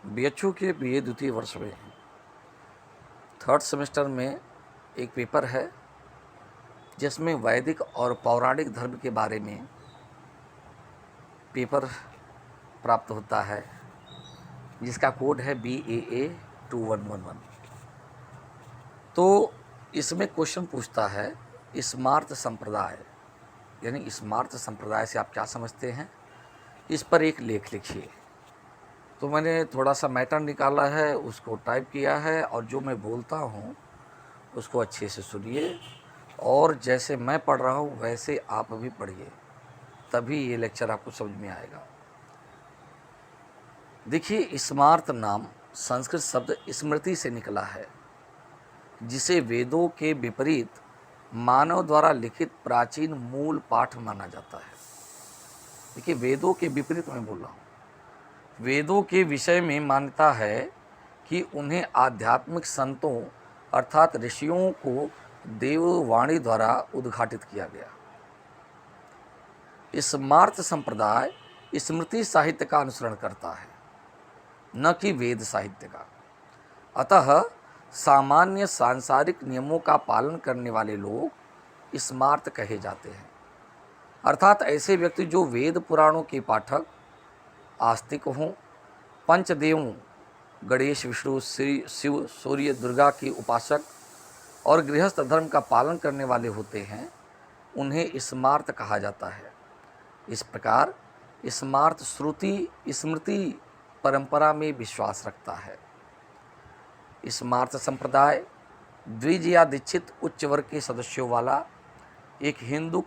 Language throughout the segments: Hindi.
बीएचयू के बीए द्वितीय वर्ष में थर्ड सेमेस्टर में एक पेपर है जिसमें वैदिक और पौराणिक धर्म के बारे में पेपर प्राप्त होता है, जिसका कोड है BAA2111। तो इसमें क्वेश्चन पूछता है स्मार्त संप्रदाय, यानी स्मार्त संप्रदाय से आप क्या समझते हैं, इस पर एक लेख लिखिए। तो मैंने थोड़ा सा मैटर निकाला है, उसको टाइप किया है, और जो मैं बोलता हूँ उसको अच्छे से सुनिए, और जैसे मैं पढ़ रहा हूँ वैसे आप भी पढ़िए, तभी ये लेक्चर आपको समझ में आएगा। देखिए, स्मार्त नाम संस्कृत शब्द स्मृति से निकला है, जिसे वेदों के विपरीत मानव द्वारा लिखित प्राचीन मूल पाठ माना जाता है। देखिए, वेदों के विपरीत मैं बोल रहा हूँ। वेदों के विषय में मान्यता है कि उन्हें आध्यात्मिक संतों अर्थात ऋषियों को देववाणी द्वारा उद्घाटित किया गया। स्मार्त संप्रदाय स्मृति साहित्य का अनुसरण करता है, न कि वेद साहित्य का। अतः सामान्य सांसारिक नियमों का पालन करने वाले लोग स्मार्त कहे जाते हैं, अर्थात ऐसे व्यक्ति जो वेद पुराणों के पाठक, आस्तिक हों, पंचदेवों गणेश, विष्णु, श्री शिव, सूर्य, दुर्गा के उपासक और गृहस्थ धर्म का पालन करने वाले होते हैं, उन्हें स्मार्त कहा जाता है। इस प्रकार स्मार्त श्रुति स्मृति परंपरा में विश्वास रखता है। स्मार्त संप्रदाय द्विज या दीक्षित उच्च वर्ग के सदस्यों वाला एक हिंदू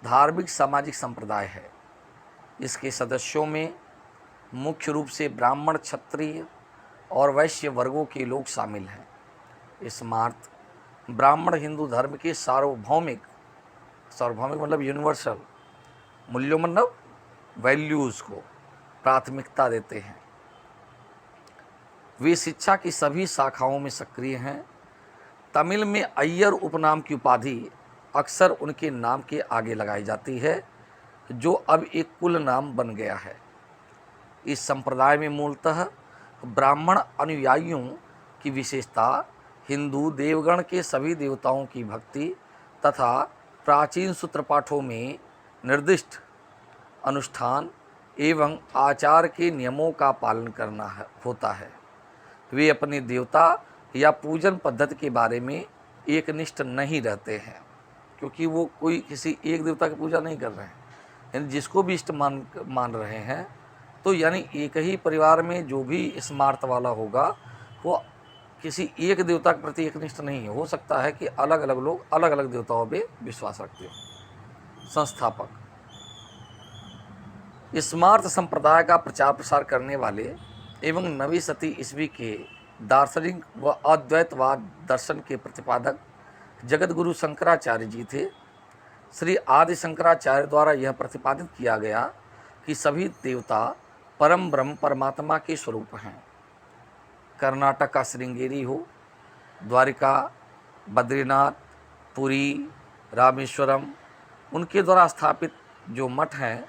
धार्मिक सामाजिक संप्रदाय है। इसके सदस्यों में मुख्य रूप से ब्राह्मण, क्षत्रिय और वैश्य वर्गों के लोग शामिल हैं। स्मार्त ब्राह्मण हिंदू धर्म के सार्वभौमिक मतलब यूनिवर्सल मूल्यों, मतलब वैल्यूज़ को प्राथमिकता देते हैं। वे शिक्षा की सभी शाखाओं में सक्रिय हैं। तमिल में अय्यर उपनाम की उपाधि अक्सर उनके नाम के आगे लगाई जाती है, जो अब एक कुल नाम बन गया है। इस संप्रदाय में मूलतः ब्राह्मण अनुयायियों की विशेषता हिंदू देवगण के सभी देवताओं की भक्ति तथा प्राचीन सूत्रपाठों में निर्दिष्ट अनुष्ठान एवं आचार के नियमों का पालन करना होता है। वे अपने देवता या पूजन पद्धति के बारे में एकनिष्ठ नहीं रहते हैं, क्योंकि वो कोई किसी एक देवता की पूजा नहीं कर रहे हैं, यानी जिसको भी इष्ट मान रहे हैं। तो यानी एक ही परिवार में जो भी स्मार्त वाला होगा वो किसी एक देवता के प्रति एकनिष्ठ नहीं है। हो सकता है कि अलग अलग लोग अलग अलग देवताओं पे विश्वास रखते हो। संस्थापक स्मार्त संप्रदाय का प्रचार प्रसार करने वाले एवं नवीं शती ईस्वी के दार्शनिक व अद्वैतवाद दर्शन के प्रतिपादक जगत गुरु शंकराचार्य जी थे। श्री आदि शंकराचार्य द्वारा यह प्रतिपादित किया गया कि सभी देवता परम ब्रह्म परमात्मा के स्वरूप हैं। कर्नाटक का श्रृंगेरी हो, द्वारिका, बद्रीनाथ, पुरी, रामेश्वरम, उनके द्वारा स्थापित जो मठ हैं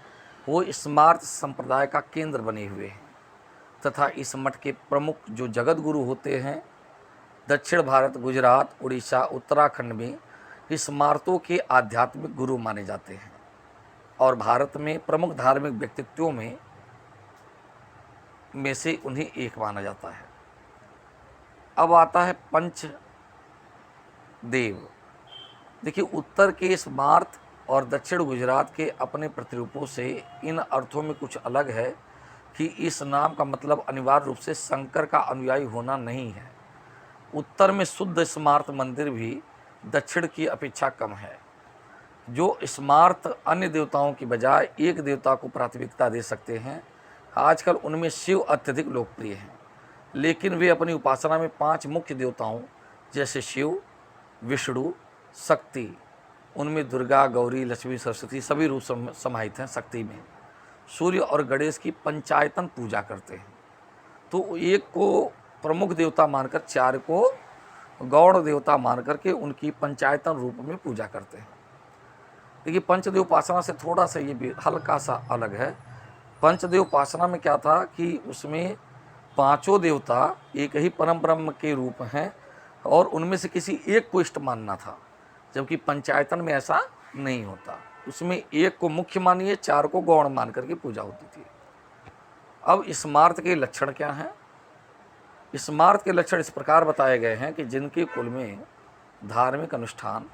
वो स्मार्त संप्रदाय का केंद्र बने हुए हैं, तथा इस मठ के प्रमुख जो जगत गुरु होते हैं दक्षिण भारत, गुजरात, उड़ीसा, उत्तराखंड में स्मार्तों के आध्यात्मिक गुरु माने जाते हैं और भारत में प्रमुख धार्मिक व्यक्तित्वों में से उन्हें एक माना जाता है। अब आता है पंच देव। देखिए, उत्तर के स्मार्त और दक्षिण गुजरात के अपने प्रतिरूपों से इन अर्थों में कुछ अलग है कि इस नाम का मतलब अनिवार्य रूप से शंकर का अनुयायी होना नहीं है। उत्तर में शुद्ध स्मार्त मंदिर भी दक्षिण की अपेक्षा कम है। जो स्मार्त अन्य देवताओं की बजाय एक देवता को प्राथमिकता दे सकते हैं, आजकल उनमें शिव अत्यधिक लोकप्रिय हैं, लेकिन वे अपनी उपासना में 5 मुख्य देवताओं जैसे शिव, विष्णु, शक्ति, उनमें दुर्गा, गौरी, लक्ष्मी, सरस्वती सभी रूप समाहित हैं शक्ति में, सूर्य और गणेश की पंचायतन पूजा करते हैं। तो एक को प्रमुख देवता मानकर 4 को गौड़ देवता मान करके उनकी पंचायतन रूप में पूजा करते हैं। देखिए, पंचदेव उपासना से थोड़ा सा ये भी हल्का सा अलग है। पंचदेव उपासना में क्या था कि उसमें पांचों देवता एक ही परम ब्रह्म के रूप हैं और उनमें से किसी एक को इष्ट मानना था, जबकि पंचायतन में ऐसा नहीं होता। उसमें एक को मुख्य मानिए, चार को गौण मान करके पूजा होती थी। अब स्मार्त के लक्षण क्या हैं? स्मार्त के लक्षण इस प्रकार बताए गए हैं कि जिनके कुल में धार्मिक अनुष्ठान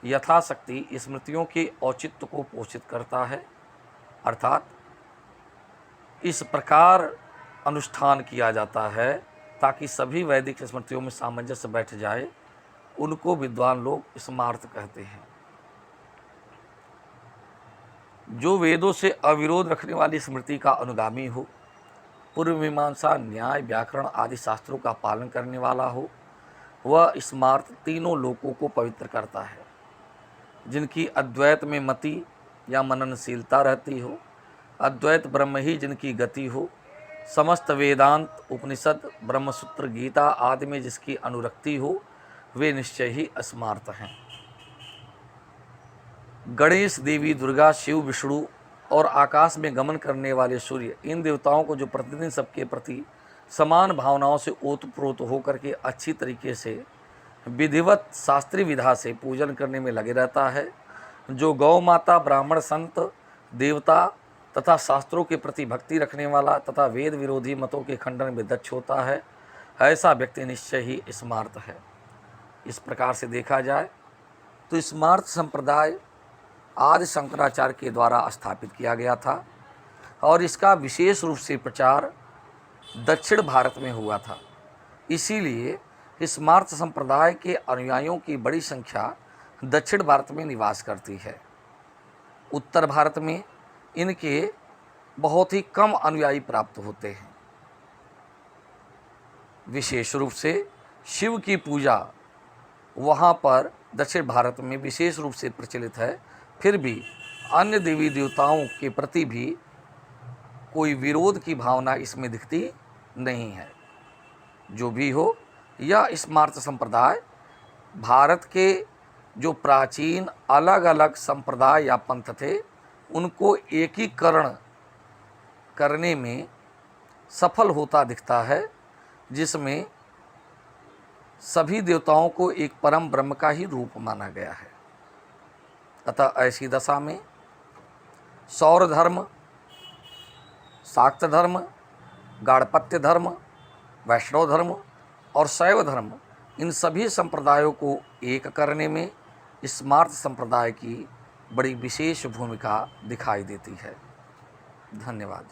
यथाशक्ति स्मृतियों के औचित्य को पोषित करता है, अर्थात इस प्रकार अनुष्ठान किया जाता है ताकि सभी वैदिक स्मृतियों में सामंजस्य बैठ जाए, उनको विद्वान लोग स्मार्त कहते हैं। जो वेदों से अविरोध रखने वाली स्मृति का अनुगामी हो, पूर्व मीमांसा, न्याय, व्याकरण आदि शास्त्रों का पालन करने वाला हो, वह स्मार्त तीनों लोकों को पवित्र करता है। जिनकी अद्वैत में मति या मननशीलता रहती हो, अद्वैत ब्रह्म ही जिनकी गति हो, समस्त वेदांत, उपनिषद, ब्रह्मसूत्र, गीता आदि में जिसकी अनुरक्ति हो, वे निश्चय ही स्मार्त हैं। गणेश, देवी दुर्गा, शिव, विष्णु और आकाश में गमन करने वाले सूर्य, इन देवताओं को जो प्रतिदिन सबके प्रति समान भावनाओं से ओतप्रोत होकर के अच्छी तरीके से विधिवत शास्त्रीय विधा से पूजन करने में लगे रहता है, जो गौ माता, ब्राह्मण, संत, देवता तथा शास्त्रों के प्रति भक्ति रखने वाला तथा वेद विरोधी मतों के खंडन में दक्ष होता है, ऐसा व्यक्ति निश्चय ही स्मार्त है। इस प्रकार से देखा जाए तो स्मार्त संप्रदाय आदि शंकराचार्य के द्वारा स्थापित किया गया था और इसका विशेष रूप से प्रचार दक्षिण भारत में हुआ था। इसीलिए स्मार्त संप्रदाय के अनुयायियों की बड़ी संख्या दक्षिण भारत में निवास करती है। उत्तर भारत में इनके बहुत ही कम अनुयायी प्राप्त होते हैं। विशेष रूप से शिव की पूजा वहाँ पर दक्षिण भारत में विशेष रूप से प्रचलित है। फिर भी अन्य देवी देवताओं के प्रति भी कोई विरोध की भावना इसमें दिखती नहीं है। जो भी हो, यह स्मार्त संप्रदाय भारत के जो प्राचीन अलग अलग संप्रदाय या पंथ थे, उनको एकीकरण करने में सफल होता दिखता है, जिसमें सभी देवताओं को एक परम ब्रह्म का ही रूप माना गया है। अतः ऐसी दशा में सौर धर्म, शाक्त धर्म, गाणपत्य धर्म, वैष्णव धर्म और शैव धर्म, इन सभी संप्रदायों को एक करने में स्मार्त संप्रदाय की बड़ी विशेष भूमिका दिखाई देती है। धन्यवाद।